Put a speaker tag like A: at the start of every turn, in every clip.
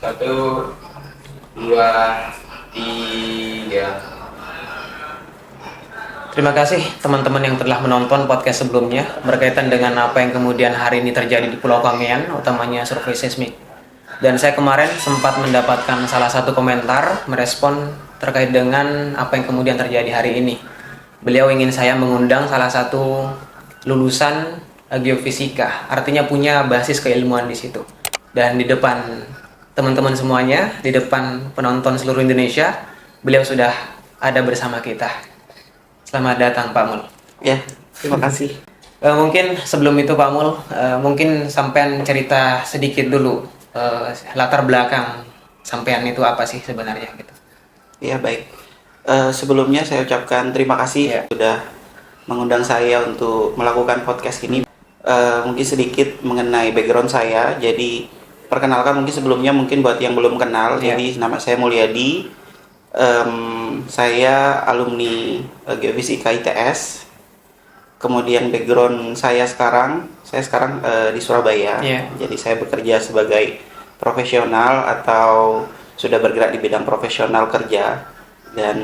A: Satu, dua, tiga. Terima kasih teman-teman yang telah menonton podcast sebelumnya berkaitan dengan apa yang kemudian hari ini terjadi di Pulau Kangean, utamanya survei seismik. Dan saya kemarin sempat mendapatkan salah satu komentar merespon terkait dengan apa yang kemudian terjadi hari ini. Beliau ingin saya mengundang salah satu lulusan geofisika, artinya punya basis keilmuan di situ. Dan di depan teman-teman semuanya, di depan penonton seluruh Indonesia, beliau sudah ada bersama kita. Selamat datang Pak Mul.
B: Ya, terima kasih.
A: Mungkin sebelum itu Pak Mul, mungkin sampean cerita sedikit dulu latar belakang sampean itu apa sih sebenarnya gitu.
B: Ya, baik. Sebelumnya saya ucapkan terima kasih sudah mengundang saya untuk melakukan podcast ini. Mungkin sedikit mengenai background saya. Jadi perkenalkan mungkin sebelumnya mungkin buat yang belum kenal. Jadi nama saya Mulyadi. Saya alumni Geofisika ITS. Kemudian background saya sekarang di Surabaya. Jadi saya bekerja sebagai profesional atau sudah bergerak di bidang profesional kerja. Dan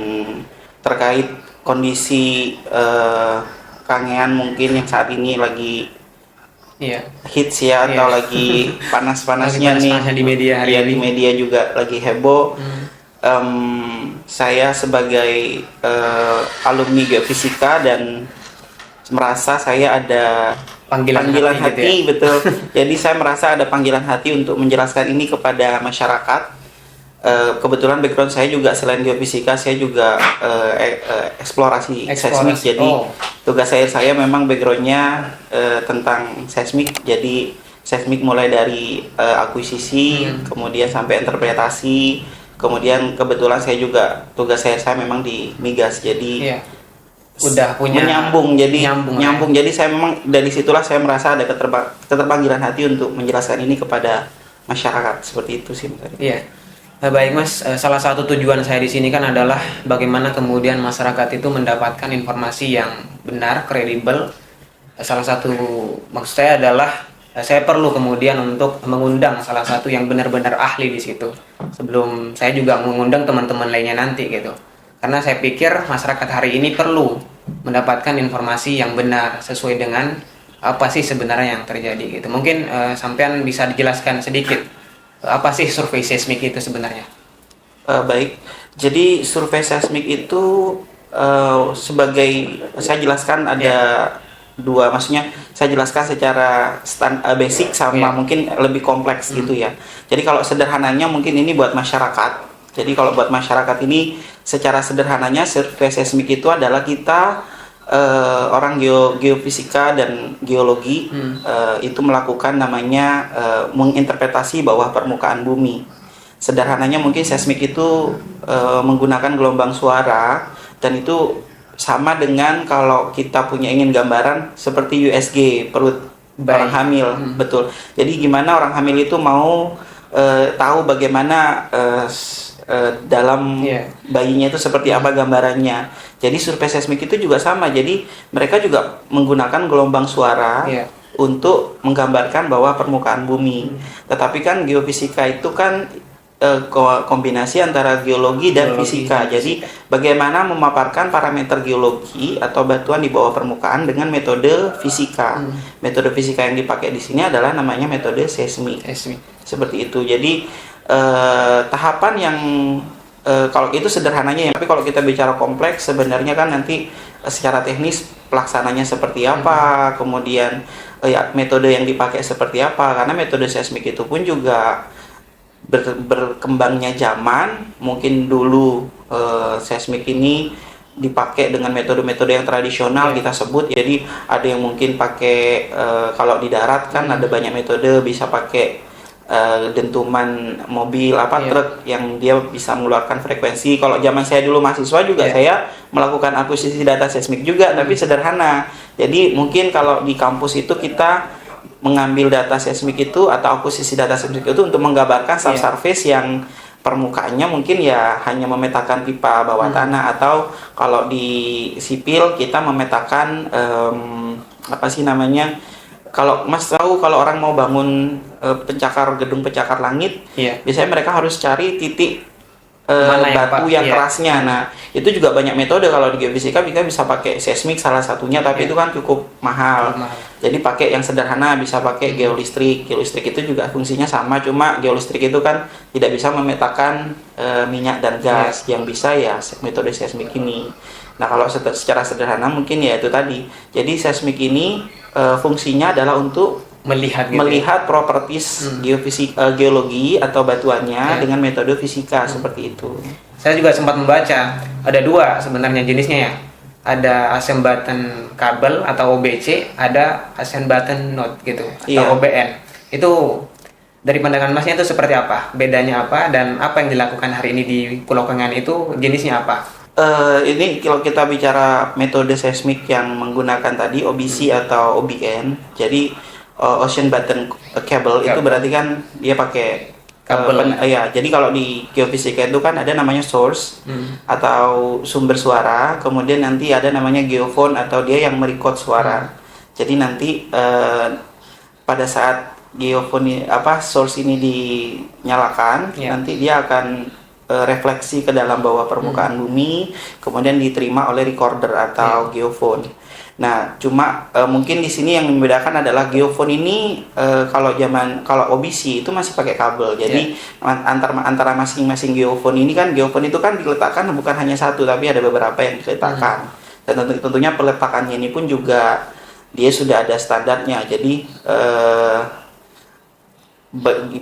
B: terkait kondisi Kangean mungkin yang saat ini lagi hits ya, atau lagi panas-panasnya nih
A: di media hari ini.
B: Di media juga lagi heboh. Saya sebagai alumni geofisika dan merasa saya ada panggilan hati, betul. Jadi saya merasa ada panggilan hati untuk menjelaskan ini kepada masyarakat. Kebetulan background saya juga selain geofisika, saya juga eksplorasi seismik. Jadi tugas saya memang backgroundnya tentang seismik. Jadi seismik mulai dari akuisisi, kemudian sampai interpretasi. Kemudian kebetulan saya juga tugas saya memang di migas, jadi
A: udah punya
B: nyambung. Jadi saya memang dari situlah saya merasa ada keterpanggilan hati untuk menjelaskan ini kepada masyarakat, seperti itu sih.
A: Baik Mas, salah satu tujuan saya di sini kan adalah bagaimana kemudian masyarakat itu mendapatkan informasi yang benar, kredibel. Salah satu maksud saya adalah saya perlu kemudian untuk mengundang salah satu yang benar-benar ahli di situ. Sebelum saya juga mengundang teman-teman lainnya nanti gitu. Karena saya pikir masyarakat hari ini perlu mendapatkan informasi yang benar sesuai dengan apa sih sebenarnya yang terjadi gitu. Mungkin sampean bisa dijelaskan sedikit apa sih survei seismik itu sebenarnya?
B: Baik. Jadi survei seismik itu sebagai saya jelaskan ada dua, maksudnya saya jelaskan secara basic sama mungkin lebih kompleks gitu ya. Jadi kalau sederhananya mungkin ini buat masyarakat. Jadi kalau buat masyarakat ini secara sederhananya survei seismik itu adalah kita orang geofisika dan geologi itu melakukan namanya menginterpretasi bawah permukaan bumi. Sederhananya mungkin seismik itu menggunakan gelombang suara, dan itu sama dengan kalau kita ingin gambaran seperti USG, perut orang hamil. Betul. Jadi gimana orang hamil itu mau tahu bagaimana dalam bayinya itu seperti apa gambarannya. Jadi survei seismik itu juga sama. Jadi mereka juga menggunakan gelombang suara untuk menggambarkan bawah permukaan bumi. Tetapi kan geofisika itu kan kombinasi antara geologi dan fisika. Jadi bagaimana memaparkan parameter geologi atau batuan di bawah permukaan dengan metode fisika. Metode fisika yang dipakai di sini adalah namanya metode seismik. Seperti itu. Jadi tahapan yang kalau itu sederhananya ya. Tapi kalau kita bicara kompleks, sebenarnya kan nanti secara teknis pelaksananya seperti apa, kemudian metode yang dipakai seperti apa. Karena metode seismik itu pun juga berkembangnya zaman. Mungkin dulu seismik ini dipakai dengan metode-metode yang tradisional kita sebut. Jadi ada yang mungkin pakai kalau di darat kan ada banyak metode, bisa pakai dentuman mobil truk yang dia bisa mengeluarkan frekuensi. Kalau zaman saya dulu mahasiswa juga saya melakukan akuisisi data seismik juga, tapi sederhana. Jadi mungkin kalau di kampus itu kita mengambil data seismik itu atau akuisisi data seismik itu untuk menggambarkan subsurface yang permukaannya mungkin ya hanya memetakan pipa bawah tanah, atau kalau di sipil kita memetakan kalau Mas tahu kalau orang mau bangun gedung pencakar langit,
A: Iya.
B: biasanya mereka harus cari titik
A: Mana yang
B: batu
A: apa?
B: yang
A: Iya.
B: kerasnya. Nah, itu juga banyak metode. Kalau di geofisika kita bisa pakai seismik salah satunya, tapi
A: Iya.
B: itu kan cukup mahal.
A: Mahal.
B: Jadi pakai yang sederhana, bisa pakai geolistrik. Geolistrik itu juga fungsinya sama, cuma geolistrik itu kan tidak bisa memetakan minyak dan gas. Yang bisa ya metode seismik ini. Nah, kalau secara sederhana mungkin ya itu tadi. Jadi seismik ini fungsinya adalah untuk
A: Melihat gitu.
B: melihat properties geologi atau batuannya
A: Ya.
B: dengan metode fisika seperti itu.
A: Saya juga sempat membaca ada dua sebenarnya jenisnya ya. Ada Asean Button kabel atau OBC, ada Asean Button Node gitu atau
B: Iya.
A: OBN. Itu dari pandangan Masnya itu seperti apa? Bedanya apa dan apa yang dilakukan hari ini di Pulau Kangean itu jenisnya apa?
B: Ini kalau kita bicara metode seismik yang menggunakan tadi OBC atau OBN, jadi Ocean Button Cable itu berarti kan dia pakai
A: Kabel.
B: ya. Jadi kalau di geofisika itu kan ada namanya source atau sumber suara, kemudian nanti ada namanya geophone atau dia yang merecord suara. Jadi nanti pada saat geophone source ini dinyalakan,
A: Ya.
B: nanti dia akan refleksi ke dalam bawah permukaan bumi, kemudian diterima oleh recorder atau geophone. Nah, cuma mungkin di sini yang membedakan adalah geophone ini kalau OBC itu masih pakai kabel. Jadi antara masing-masing geophone itu kan diletakkan bukan hanya satu, tapi ada beberapa yang diletakkan. Dan tentunya peletakannya ini pun juga dia sudah ada standarnya. Jadi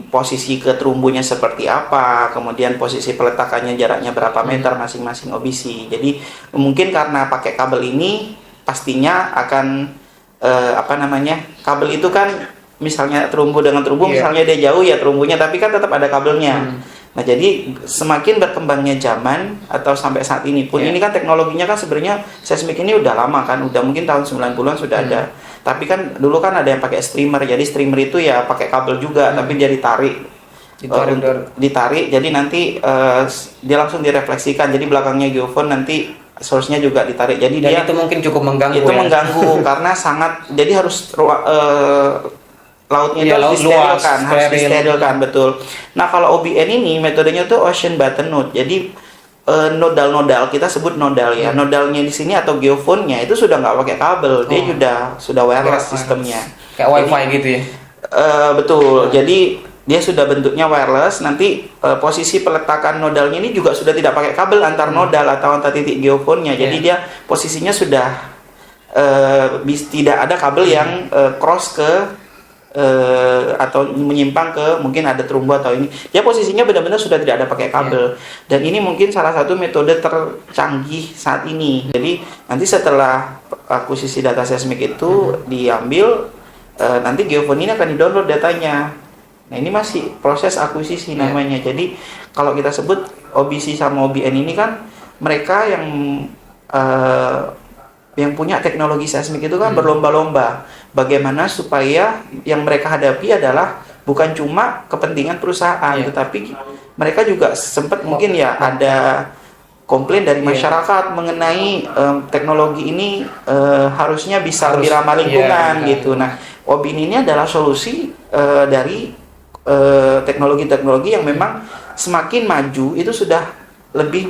B: posisi ke terumbunya seperti apa, kemudian posisi peletakannya jaraknya berapa meter masing-masing OBC. Jadi mungkin karena pakai kabel ini pastinya akan kabel itu kan misalnya terumbu dengan terumbu, misalnya dia jauh ya terumbunya, tapi kan tetap ada kabelnya. Nah, jadi semakin berkembangnya zaman atau sampai saat ini pun ini kan teknologinya kan sebenarnya seismik ini udah lama kan, udah mungkin tahun 90-an sudah ada. Tapi kan dulu kan ada yang pakai streamer. Jadi streamer itu ya pakai kabel juga, tapi dia ditarik. Ditarik, jadi nanti dia langsung direfleksikan. Jadi belakangnya geophone nanti source-nya juga ditarik. Jadi
A: Dan
B: dia
A: itu mungkin cukup mengganggu.
B: itu mengganggu karena sangat, jadi harus lautnya itu harus disterilkan, betul. Nah, kalau OBN ini metodenya tuh Ocean Button Node. Jadi nodal kita sebut nodal ya. Nodalnya di sini atau geophone-nya itu sudah nggak pakai kabel, dia sudah wireless sistemnya.
A: Kayak WiFi gitu ya.
B: Betul. Jadi dia sudah bentuknya wireless. Nanti posisi peletakan nodalnya ini juga sudah tidak pakai kabel antar nodal atau antar titik geophone-nya. Jadi dia posisinya sudah tidak ada kabel yang cross ke atau menyimpang ke mungkin ada terumbu atau ini. Dia posisinya benar-benar sudah tidak ada pakai kabel. Dan ini mungkin salah satu metode tercanggih saat ini. Jadi nanti setelah akuisisi data seismik itu diambil, nanti geophone ini akan di-download datanya. Nah, ini masih proses akuisisi namanya. Jadi kalau kita sebut OBC sama OBN ini kan mereka yang punya teknologi seismik itu kan berlomba-lomba bagaimana supaya yang mereka hadapi adalah bukan cuma kepentingan perusahaan, tetapi mereka juga sempat mungkin ya ada komplain dari masyarakat mengenai teknologi ini harusnya bisa lebih ramah lingkungan gitu. Nah, OBN ini adalah solusi dari teknologi-teknologi yang memang semakin maju itu sudah lebih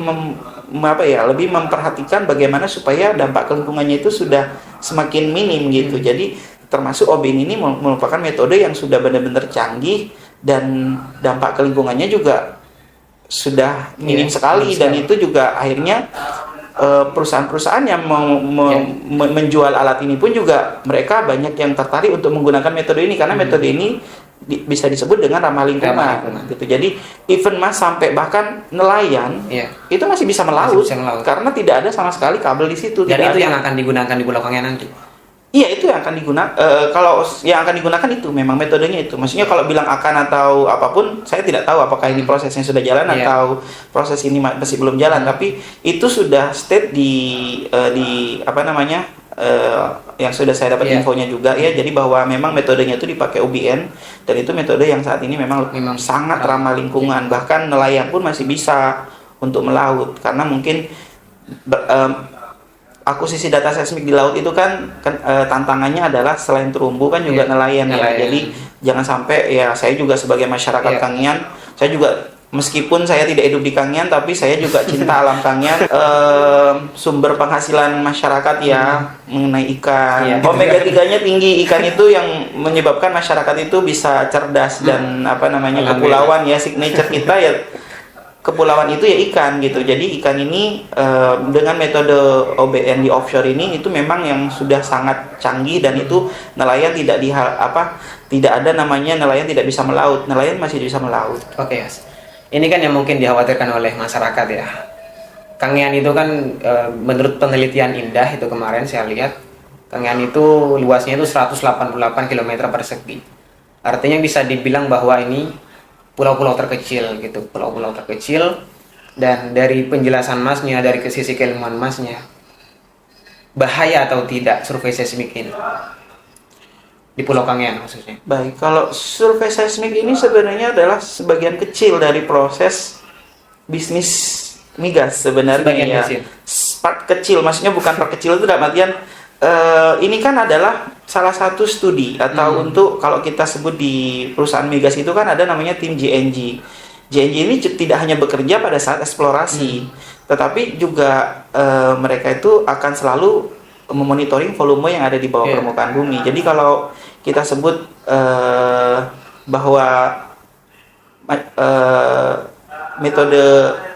B: lebih memperhatikan bagaimana supaya dampak ke lingkungannya itu sudah semakin minim gitu. Jadi termasuk OBN ini merupakan metode yang sudah benar-benar canggih dan dampak ke lingkungannya juga sudah minim sekali. Dan itu juga akhirnya perusahaan-perusahaan yang menjual alat ini pun juga mereka banyak yang tertarik untuk menggunakan metode ini karena metode ini bisa disebut dengan ramah lingkungan gitu. Jadi even sampai bahkan nelayan itu masih bisa melaut karena tidak ada sama sekali kabel di situ.
A: Dan itu
B: ada.
A: yang akan digunakan di Pulau Kangean nanti.
B: Iya, itu yang akan digunakan. Kalau yang akan digunakan itu memang metodenya itu. Maksudnya kalau bilang akan atau apapun, saya tidak tahu apakah ini prosesnya sudah jalan atau proses ini masih belum jalan. Tapi itu sudah state di yang sudah saya dapat infonya juga ya. Jadi bahwa memang metodenya itu dipakai OBN dan itu metode yang saat ini memang sangat ramah lingkungan. Bahkan nelayan pun masih bisa untuk melaut karena mungkin akuisisi data seismik di laut itu tantangannya adalah selain terumbu kan juga nelayan ya. Jadi jangan sampai ya, saya juga sebagai masyarakat Kangean, saya juga meskipun saya tidak hidup di Kangean tapi saya juga cinta alam Kangean. Sumber penghasilan masyarakat ya mengenai ikan. Omega 3-nya tinggi, ikan itu yang menyebabkan masyarakat itu bisa cerdas dan kepulauan ya, signature kita ya. Kepulauan itu ya ikan gitu. Jadi ikan ini dengan metode OBN di offshore ini itu memang yang sudah sangat canggih, dan itu nelayan tidak ada namanya nelayan tidak bisa melaut. Nelayan masih bisa melaut.
A: Oke, Mas. Ini kan yang mungkin dikhawatirkan oleh masyarakat ya. Kangean itu kan menurut penelitian Indah itu kemarin saya lihat, Kangean itu luasnya itu 188 km persegi. Artinya bisa dibilang bahwa ini pulau-pulau terkecil gitu, pulau-pulau terkecil. Dan dari penjelasan Masnya, dari sisi keilmuan Masnya, bahaya atau tidak survei seismik ini di Pulau Kangean khususnya?
B: Baik, kalau survei seismik ini sebenarnya adalah sebagian kecil dari proses bisnis migas sebenarnya.
A: Sebagian
B: ya.
A: kecil.
B: Part kecil, maksudnya bukan part kecil itu dalam artian ini kan adalah salah satu studi atau untuk kalau kita sebut di perusahaan migas itu kan ada namanya tim GNG. GNG ini tidak hanya bekerja pada saat eksplorasi, tetapi juga mereka itu akan selalu memonitoring volume yang ada di bawah permukaan bumi. Jadi kalau kita sebut bahwa metode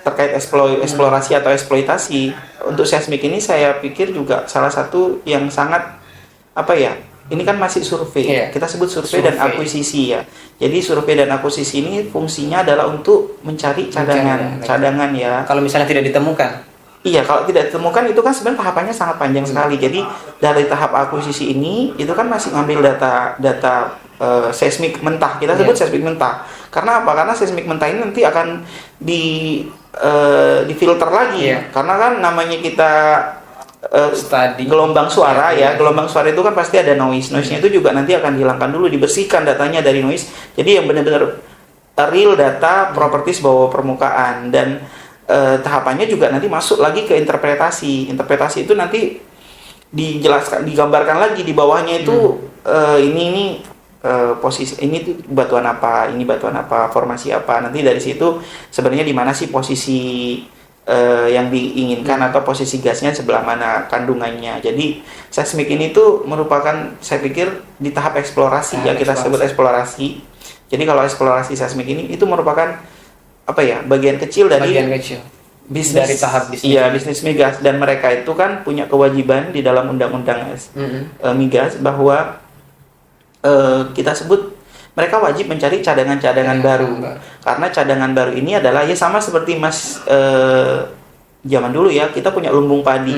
B: terkait eksplorasi atau eksploitasi untuk seismik ini, saya pikir juga salah satu yang sangat ini kan masih survei. Kita sebut survei dan akuisisi ya. Jadi survei dan akuisisi ini fungsinya adalah untuk mencari cadangan ya.
A: Kalau misalnya tidak ditemukan.
B: Iya, kalau tidak ditemukan itu kan sebenarnya tahapannya sangat panjang sekali. Jadi dari tahap akuisisi ini itu kan masih ngambil data seismik mentah. Kita sebut seismik mentah. Karena apa? Karena seismik mentah ini nanti akan difilter lagi. Karena kan namanya kita gelombang suara gelombang suara itu kan pasti ada noise-nya itu juga nanti akan dihilangkan dulu, dibersihkan datanya dari noise. Jadi yang benar-benar real data properties bawah permukaan, dan tahapannya juga nanti masuk lagi ke interpretasi. Interpretasi itu nanti digambarkan lagi di bawahnya itu ini posisi ini tuh batuan apa, ini batuan apa, formasi apa. Nanti dari situ sebenarnya di mana sih posisi yang diinginkan atau posisi gasnya sebelah mana kandungannya. Jadi seismik ini tuh merupakan, saya pikir di tahap eksplorasi kita sebut eksplorasi. Jadi kalau eksplorasi seismik ini itu merupakan bagian kecil dari bisnis,
A: dari tahap bisnis.
B: Iya, bisnis migas, dan mereka itu kan punya kewajiban di dalam undang-undang migas bahwa kita sebut mereka wajib mencari cadangan-cadangan baru. Karena cadangan baru ini adalah ya sama seperti Mas zaman dulu ya, kita punya lumbung padi.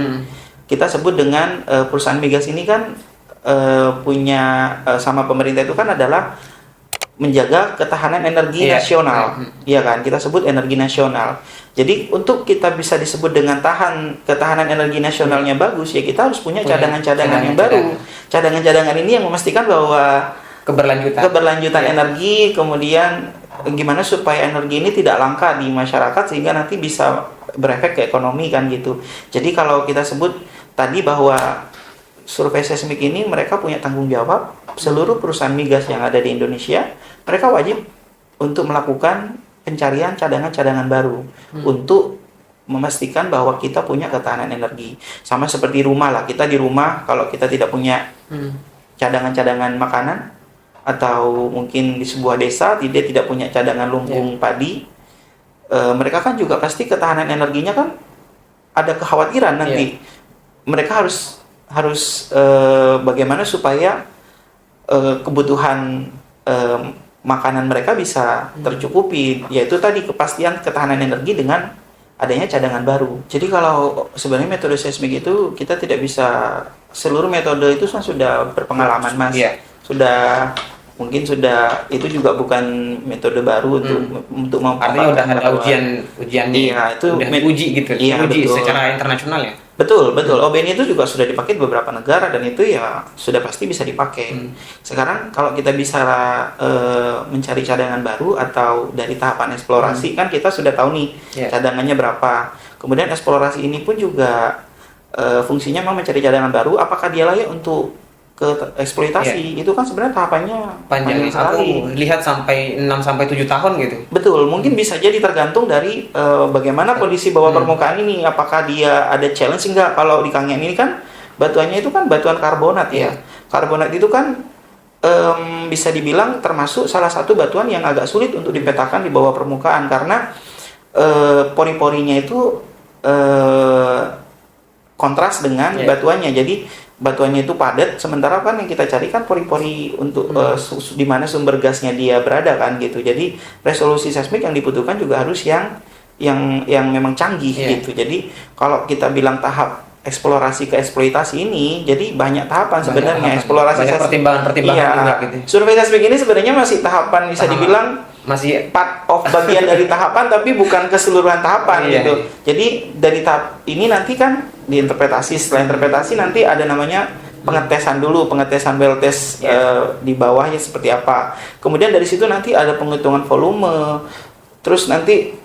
B: Kita sebut dengan perusahaan migas ini kan punya sama pemerintah itu kan adalah menjaga ketahanan energi nasional. Iya kan? Kita sebut energi nasional. Jadi untuk kita bisa disebut dengan ketahanan energi nasionalnya bagus, ya kita harus punya cadangan-cadangan yang baru. Cadangan-cadangan ini yang memastikan bahwa keberlanjutan energi, kemudian gimana supaya energi ini tidak langka di masyarakat sehingga nanti bisa berefek ke ekonomi kan gitu. Jadi kalau kita sebut tadi bahwa survei seismik ini mereka punya tanggung jawab, seluruh perusahaan migas yang ada di Indonesia mereka wajib untuk melakukan pencarian cadangan-cadangan baru untuk memastikan bahwa kita punya ketahanan energi. Sama seperti rumah lah, kita di rumah kalau kita tidak punya cadangan-cadangan makanan, atau mungkin di sebuah desa dia tidak punya cadangan lumbung padi, mereka kan juga pasti ketahanan energinya kan ada kekhawatiran nanti. Mereka harus bagaimana supaya kebutuhan makanan mereka bisa tercukupi, yaitu tadi kepastian ketahanan energi dengan adanya cadangan baru. Jadi kalau sebenarnya metode seismik itu kita tidak bisa seluruh metode itu sudah berpengalaman Mas. Mungkin sudah itu juga bukan metode baru untuk
A: artinya udah ada ujian
B: itu
A: udah diuji gitu. Diuji secara internasional ya.
B: Betul. OBN itu juga sudah dipakai di beberapa negara dan itu ya sudah pasti bisa dipakai. Sekarang kalau kita bisa mencari cadangan baru atau dari tahapan eksplorasi kan kita sudah tahu nih cadangannya berapa. Kemudian eksplorasi ini pun juga fungsinya memang mencari cadangan baru, apakah dia layak untuk ke eksploitasi? Itu kan sebenarnya tahapannya
A: Panjang sekali. Lihat sampai 6 sampai 7 tahun gitu.
B: Betul, mungkin bisa jadi tergantung dari bagaimana kondisi bawah permukaan ini. Apakah dia ada challenge enggak? Kalau di Kangean ini kan batuannya itu kan batuan karbonat ya. Karbonat itu kan bisa dibilang termasuk salah satu batuan yang agak sulit untuk dipetakan di bawah permukaan karena pori-porinya itu kontras dengan batuannya. Jadi batuannya itu padat, sementara kan yang kita cari kan pori-pori untuk di mana sumber gasnya dia berada kan gitu. Jadi resolusi seismik yang dibutuhkan juga harus yang memang canggih gitu. Jadi kalau kita bilang tahap eksplorasi ke eksploitasi ini, jadi banyak tahapan sebenarnya. Eksplorasi
A: banyak pertimbangan juga gitu.
B: Survei seismik ini sebenarnya masih tahapan bisa dibilang
A: masih
B: part of bagian dari tahapan tapi bukan keseluruhan tahapan gitu. Jadi dari tahap ini nanti kan diinterpretasi, setelah interpretasi nanti ada namanya pengetesan dulu, pengetesan well test di bawahnya seperti apa. Kemudian dari situ nanti ada penghitungan volume, terus nanti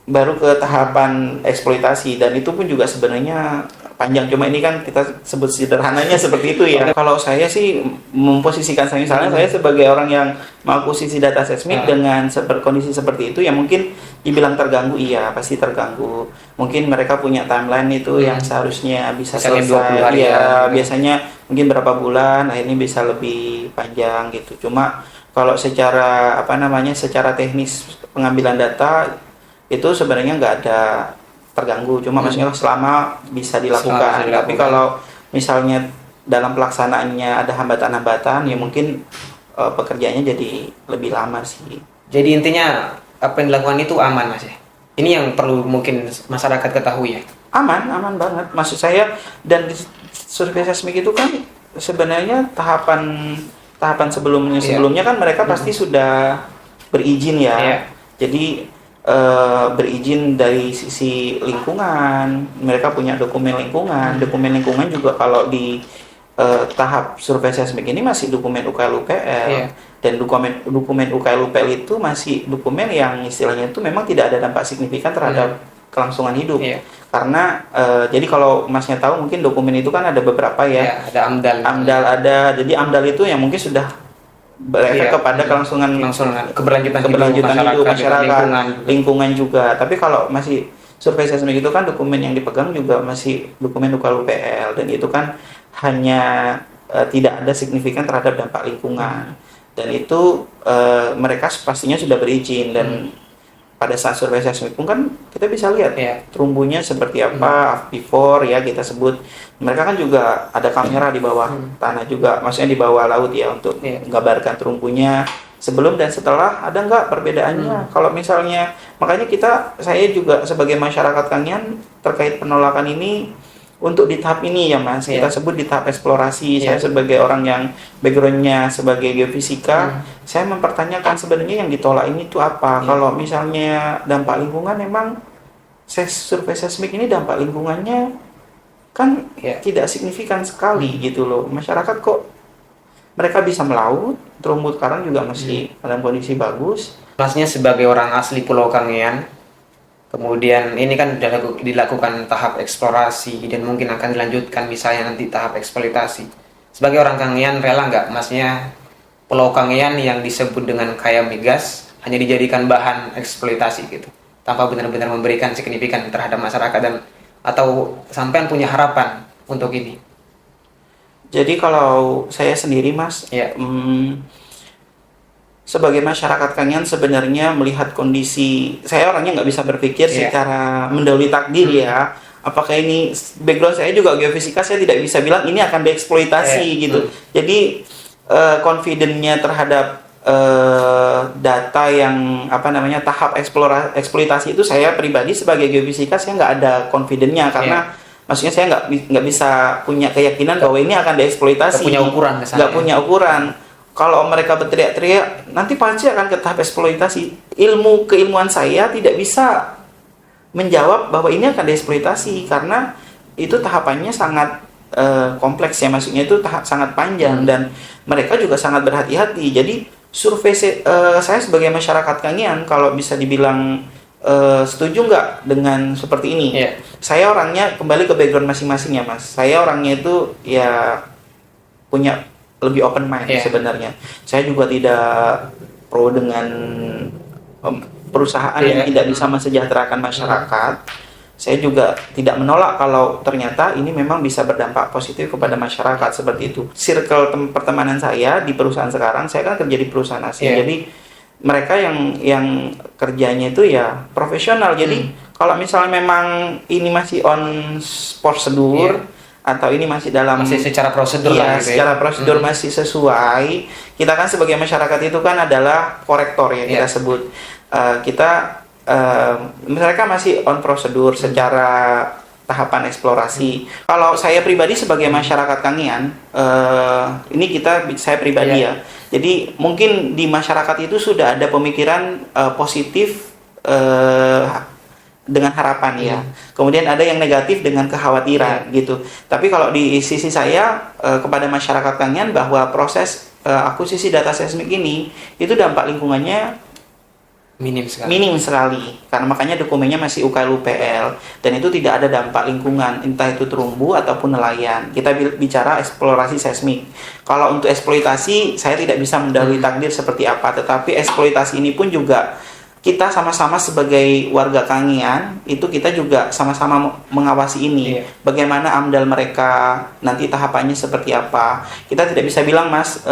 B: baru ke tahapan eksploitasi, dan itu pun juga sebenarnya panjang, cuma ini kan kita sebut sederhananya seperti itu ya. Kalau saya sih memposisikan saya, misalnya saya sebagai orang yang mengakuisisi data seismik dengan kondisi seperti itu, ya mungkin dibilang terganggu, iya pasti terganggu. Mungkin mereka punya timeline itu yang seharusnya bisa selesai
A: 20 hari
B: biasanya mungkin berapa bulan, akhirnya bisa lebih panjang gitu. Cuma kalau secara secara teknis pengambilan data itu sebenarnya nggak ada terganggu, cuma maksudnya selama bisa dilakukan. Tapi kalau misalnya dalam pelaksanaannya ada hambatan-hambatan, ya mungkin pekerjaannya jadi lebih lama sih.
A: Jadi intinya apa yang dilakukan itu aman Mas ya? Ini yang perlu mungkin masyarakat ketahui ya?
B: Aman banget. Maksud saya, dan di survei seismik itu kan sebenarnya tahapan sebelumnya kan mereka pasti sudah berizin ya. Jadi berizin dari sisi lingkungan, mereka punya dokumen lingkungan. Dokumen lingkungan juga kalau di tahap survei seismik ini masih dokumen UKL-UPL. Dan dokumen UKL-UPL itu masih dokumen yang istilahnya itu memang tidak ada dampak signifikan terhadap kelangsungan hidup. Karena jadi kalau Masnya tahu mungkin dokumen itu kan ada beberapa ya.
A: Ada AMDAL
B: ada. Jadi AMDAL itu yang mungkin sudah berefek kepada kelangsungan
A: keberlanjutan
B: hidup masyarakat, lingkungan juga. Tapi kalau masih survei seismik itu kan dokumen yang dipegang juga masih dokumen UKL-UPL, dan itu kan hanya tidak ada signifikan terhadap dampak lingkungan. Dan itu mereka pastinya sudah berizin, dan pada saat survei seismik pun kan kita bisa lihat terumbunya seperti apa before ya kita sebut. Mereka kan juga ada kamera di bawah tanah juga, maksudnya di bawah laut ya, untuk menggambarkan terumbunya sebelum dan setelah. Ada nggak perbedaannya? Kalau misalnya, makanya saya juga sebagai masyarakat Kangean terkait penolakan ini untuk di tahap ini ya Mas, kita sebut di tahap eksplorasi. Saya sebagai orang yang backgroundnya sebagai geofisika, saya mempertanyakan sebenarnya yang ditolak ini tuh apa. Kalau misalnya dampak lingkungan, memang survei seismik ini dampak lingkungannya kan tidak signifikan sekali gitu loh. Masyarakat kok mereka bisa melaut, terumbu karang juga masih dalam kondisi bagus.
A: Masnya sebagai orang asli Pulau Kangean, kemudian ini kan dilakukan tahap eksplorasi dan mungkin akan dilanjutkan misalnya nanti tahap eksploitasi. Sebagai orang Kangean, rela nggak Masnya Pulau Kangean yang disebut dengan kaya migas hanya dijadikan bahan eksploitasi gitu, tanpa benar-benar memberikan signifikan terhadap masyarakat, dan atau sampean punya harapan untuk ini?
B: Jadi kalau saya sendiri Mas, sebagai masyarakat Kangean sebenarnya melihat kondisi, saya orangnya nggak bisa berpikir secara mendahului takdir ya. Apakah ini, background saya juga geofisika, saya tidak bisa bilang ini akan dieksploitasi gitu. Jadi confident-nya terhadap data yang tahap eksploitasi itu, saya pribadi sebagai geofisika saya nggak ada confident-nya, karena maksudnya saya nggak bisa punya keyakinan bahwa ini akan dieksploitasi. Nggak punya ukuran. Kalau mereka berteriak-teriak, nanti pasti akan ke tahap eksploitasi. Keilmuan saya tidak bisa menjawab bahwa ini akan dieksploitasi, karena itu tahapannya sangat kompleks ya, maksudnya itu sangat panjang, dan mereka juga sangat berhati-hati. Jadi survei saya sebagai masyarakat Kangean, kalau bisa dibilang setuju nggak dengan seperti ini?
A: Iya.
B: Saya orangnya kembali ke background masing-masing ya Mas. Saya orangnya itu ya punya lebih open mind sebenarnya. Saya juga tidak pro dengan perusahaan yang tidak bisa mensejahterakan masyarakat. Saya juga tidak menolak kalau ternyata ini memang bisa berdampak positif kepada masyarakat seperti itu. Circle pertemanan saya di perusahaan sekarang, saya kan kerja di perusahaan asing. Jadi mereka yang kerjanya itu ya profesional. Jadi kalau misalnya memang ini masih on prosedur atau ini masih dalam
A: secara prosedur
B: secara prosedur masih sesuai. Kita kan sebagai masyarakat itu kan adalah korektor ya kita sebut. Mereka masih on prosedur secara tahapan eksplorasi. Kalau saya pribadi sebagai masyarakat Kangean, ini saya pribadi ya. Jadi mungkin di masyarakat itu sudah ada pemikiran positif dengan harapan ya. Kemudian ada yang negatif dengan kekhawatiran gitu. Tapi kalau di sisi saya kepada masyarakat Kangean bahwa proses akuisisi data seismik ini itu dampak lingkungannya minim sekali. Karena makanya dokumennya masih UKL-UPL dan itu tidak ada dampak lingkungan, entah itu terumbu ataupun nelayan. Kita bicara eksplorasi seismik. Kalau untuk eksploitasi saya tidak bisa mendahului takdir seperti apa, tetapi eksploitasi ini pun juga kita sama-sama sebagai warga Kangean itu kita juga sama-sama mengawasi ini. Bagaimana AMDAL mereka nanti tahapannya seperti apa. Kita tidak bisa bilang Mas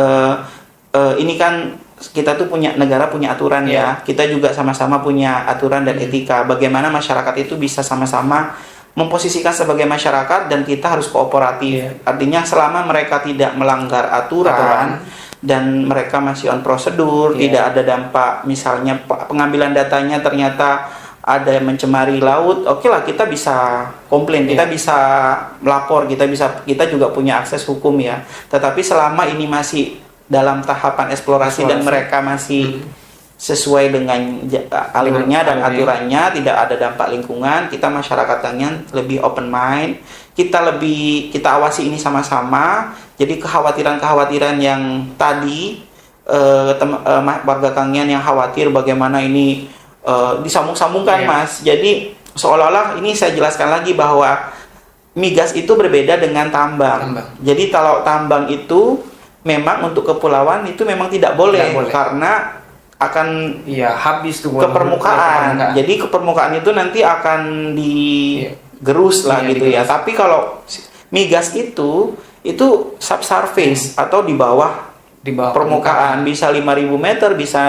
B: ini kan kita tuh negara punya aturan ya. Kita juga sama-sama punya aturan dan etika. Bagaimana masyarakat itu bisa sama-sama memposisikan sebagai masyarakat dan kita harus kooperatif. Artinya selama mereka tidak melanggar aturan dan mereka masih on prosedur, tidak ada dampak misalnya pengambilan datanya ternyata ada yang mencemari laut, oke lah kita bisa komplain, kita bisa melapor, kita juga punya akses hukum ya. Tetapi selama ini masih dalam tahapan eksplorasi dan mereka masih sesuai dengan alurnya dan aturannya, tidak ada dampak lingkungan, kita masyarakat Kangean lebih open mind, kita awasi ini sama-sama. Jadi kekhawatiran yang tadi warga Kangean yang khawatir bagaimana ini disambung-sambungkan Mas. Jadi seolah-olah ini saya jelaskan lagi bahwa migas itu berbeda dengan tambang. Jadi kalau tambang itu memang untuk kepulauan itu memang tidak boleh. Karena akan
A: habis tuh
B: ke permukaan. Jadi ke permukaan itu nanti akan digerus lah gitu ya. Tapi kalau migas itu subsurface atau di bawah permukaan, bisa 5.000 meter, bisa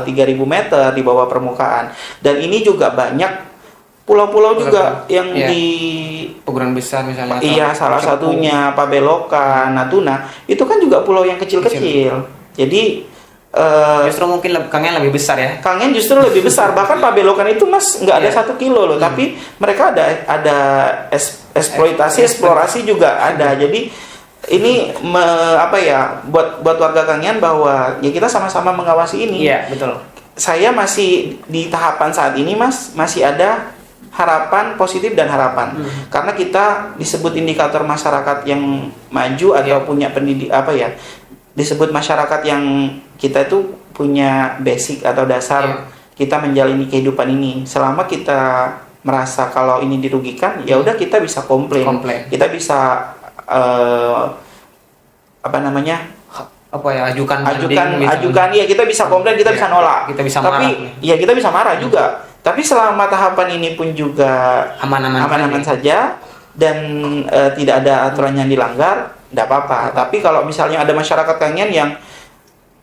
B: 3.000 meter di bawah permukaan. Dan ini juga banyak pulau-pulau juga yang di
A: Pegunungan Besar misalnya.
B: Salah satunya Pabelokan, Natuna, itu kan juga pulau yang kecil-kecil. Jadi
A: justru mungkin Kangean lebih besar ya.
B: Kangean justru lebih besar. Bahkan Pabelokan itu Mas nggak ada 1 kilo loh, tapi mereka ada eksplorasi juga ada. Jadi ini buat warga Kangean bahwa ya kita sama-sama mengawasi ini.
A: Iya, betul.
B: Saya masih di tahapan saat ini Mas, masih ada harapan positif dan harapan. Karena kita disebut indikator masyarakat yang maju atau punya disebut masyarakat yang kita itu punya basic atau dasar kita menjalani kehidupan ini. Selama kita merasa kalau ini dirugikan, ya udah kita bisa komplain. Kita bisa ajukan ya, kita bisa komplain, kita bisa nolak.
A: Kita bisa
B: marah. Kita bisa marah juga. Tapi selama tahapan ini pun juga aman-aman saja dan tidak ada aturan yang dilanggar, tidak apa-apa. Tapi kalau misalnya ada masyarakat Kangean yang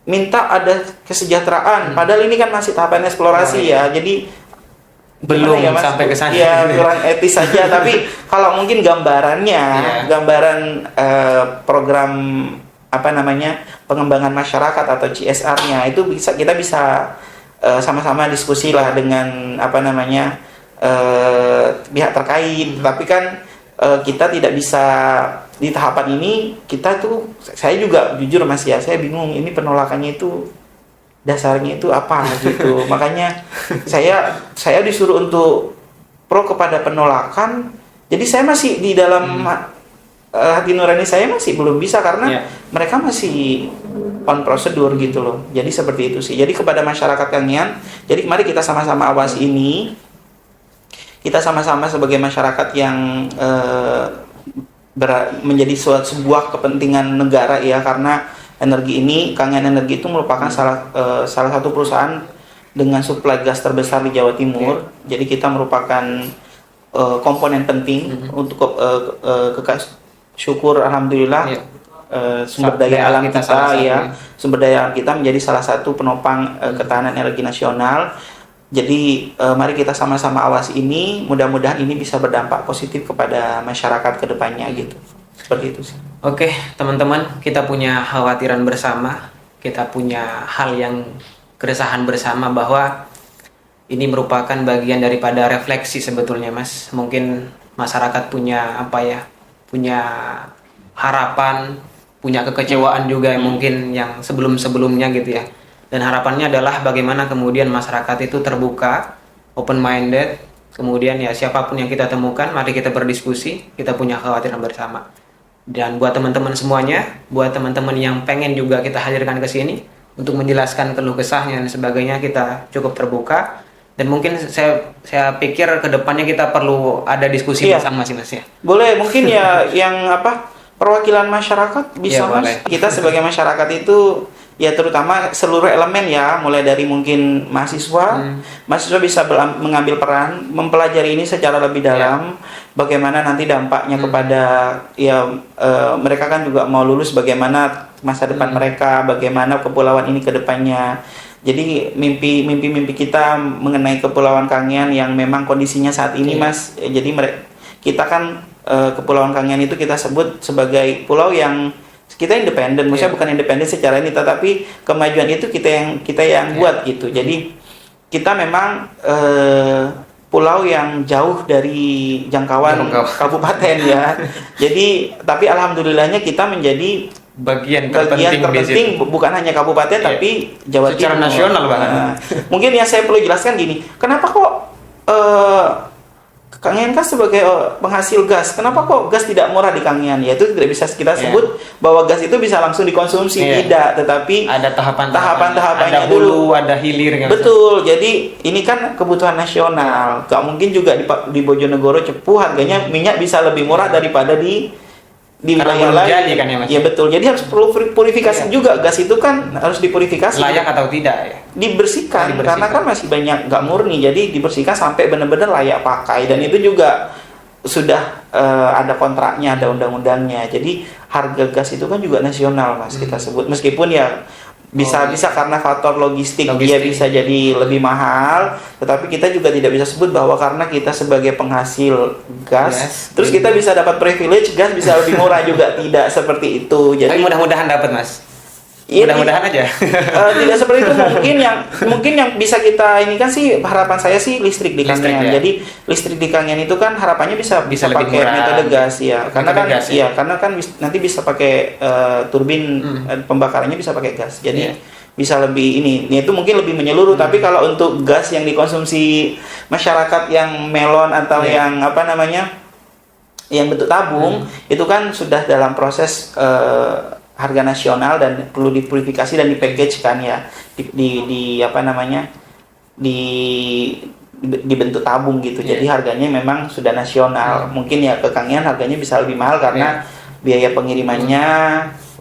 B: minta ada kesejahteraan, padahal ini kan masih tahapan eksplorasi ya, jadi
A: belum sampai ke sana.
B: Ya kurang etis saja. Tapi kalau mungkin gambaran program pengembangan masyarakat atau CSR-nya itu kita bisa sama-sama diskusi lah dengan pihak terkait. Tapi kan kita tidak bisa di tahapan ini, saya juga jujur Mas ya, saya bingung ini penolakannya itu dasarnya itu apa gitu. Makanya saya disuruh untuk pro kepada penolakan. Jadi saya masih di dalam hati nurani saya masih belum bisa karena mereka masih on prosedur gitu loh. Jadi seperti itu sih. Jadi kepada masyarakat Kangean, jadi mari kita sama-sama awasi ini. Kita sama-sama sebagai masyarakat yang menjadi sebuah kepentingan negara ya, karena energi ini, Kangean Energi itu merupakan salah satu perusahaan dengan suplai gas terbesar di Jawa Timur. Jadi kita merupakan komponen penting untuk syukur alhamdulillah sumber daya alam kita ya, sumber daya alam kita menjadi salah satu penopang ketahanan energi nasional. Jadi mari kita sama-sama awasi ini, mudah-mudahan ini bisa berdampak positif kepada masyarakat ke depannya gitu. Seperti itu sih.
A: Oke, teman-teman, kita punya khawatiran bersama, kita punya hal yang keresahan bersama bahwa ini merupakan bagian daripada refleksi sebetulnya, Mas. Mungkin masyarakat punya punya harapan, punya kekecewaan juga mungkin yang sebelum-sebelumnya gitu ya. Dan harapannya adalah bagaimana kemudian masyarakat itu terbuka, open minded, kemudian ya siapapun yang kita temukan, mari kita berdiskusi, kita punya kekhawatiran bersama. Dan buat teman-teman semuanya, buat teman-teman yang pengen juga kita hadirkan ke sini untuk menjelaskan keluh kesahnya dan sebagainya, kita cukup terbuka. Dan mungkin saya pikir ke depannya kita perlu ada diskusi bersama sih, Mas ya.
B: Boleh, mungkin ya yang perwakilan masyarakat bisa, Mas.
A: Boleh.
B: Kita sebagai masyarakat itu ya terutama seluruh elemen ya, mulai dari mungkin mahasiswa bisa mengambil peran mempelajari ini secara lebih dalam, bagaimana nanti dampaknya kepada mereka kan juga mau lulus, bagaimana masa depan mereka, bagaimana kepulauan ini ke depannya. Jadi mimpi kita mengenai Kepulauan Kangean yang memang kondisinya saat ini, Mas. Jadi kita kan Kepulauan Kangean itu kita sebut sebagai pulau yang kita independen, maksudnya bukan independen secara ini, tetapi kemajuan itu kita yang buat gitu. Jadi kita memang pulau yang jauh dari jangkauan kabupaten ya. Jadi tapi alhamdulillahnya kita menjadi bagian terpenting bukan hanya kabupaten tapi Jawa Timur.
A: Secara nasional bahkan.
B: Mungkin yang saya perlu jelaskan gini, kenapa kok Kangean kan sebagai penghasil gas, kenapa kok gas tidak murah di Kangean? Ya itu tidak bisa kita sebut bahwa gas itu bisa langsung dikonsumsi, tidak, tetapi
A: ada
B: tahapan-tahapannya
A: ada hulu, ada hilir.
B: Betul, jadi ini kan kebutuhan nasional. Gak mungkin juga di Bojonegoro Cepu harganya minyak bisa lebih murah daripada di wilayah lain kan ya, Mas? Ya betul, jadi harus perlu purifikasi juga. Gas itu kan harus dipurifikasi,
A: layak atau tidak ya,
B: dibersihkan karena kan masih banyak nggak murni, jadi dibersihkan sampai benar-benar layak pakai. Dan itu juga sudah ada kontraknya, ada undang-undangnya. Jadi harga gas itu kan juga nasional, Mas, kita sebut, meskipun ya bisa karena faktor logistik dia bisa jadi lebih mahal, tetapi kita juga tidak bisa sebut bahwa karena kita sebagai penghasil gas terus kita bisa dapat privilege gas bisa lebih murah juga, tidak seperti itu. Jadi
A: mudah-mudahan dapat, Mas. Mudah-mudahan aja.
B: Tidak seperti itu. Mungkin yang bisa kita ini kan sih, harapan saya sih listrik di Kangean. Jadi listrik di Kangean itu kan harapannya bisa pakai metode gas ya. Karena kan nanti bisa pakai turbin pembakarannya bisa pakai gas. Jadi bisa lebih itu mungkin lebih menyeluruh. Tapi kalau untuk gas yang dikonsumsi masyarakat yang melon atau yang yang bentuk tabung, itu kan sudah dalam proses harga nasional dan perlu dipurifikasi dan dipackage kan ya, dibentuk tabung gitu. Jadi harganya memang sudah nasional. Mungkin ya ke Kangean harganya bisa lebih mahal karena biaya pengirimannya.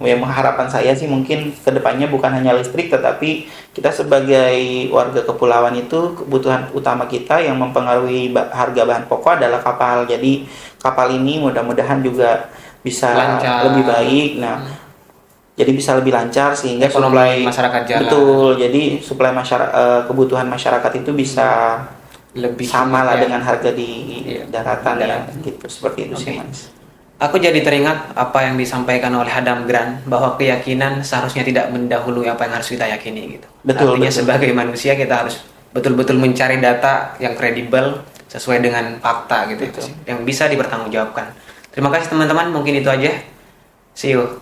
B: Harapan saya sih mungkin kedepannya bukan hanya listrik, tetapi kita sebagai warga kepulauan itu kebutuhan utama kita yang mempengaruhi harga bahan pokok adalah kapal. Jadi kapal ini mudah-mudahan juga bisa lebih baik. Jadi bisa lebih lancar sehingga suplai
A: masyarakat jalan.
B: Betul. Jadi suplai kebutuhan masyarakat itu bisa lebih sama lah dengan harga di daratan ya. Gitu, seperti itu sih, Mas.
A: Aku jadi teringat apa yang disampaikan oleh Adam Grant bahwa keyakinan seharusnya tidak mendahului apa yang harus kita yakini gitu. Artinya sebagai manusia kita harus betul-betul mencari data yang kredibel sesuai dengan fakta gitu, yang bisa dipertanggungjawabkan. Terima kasih teman-teman, mungkin itu aja. See you.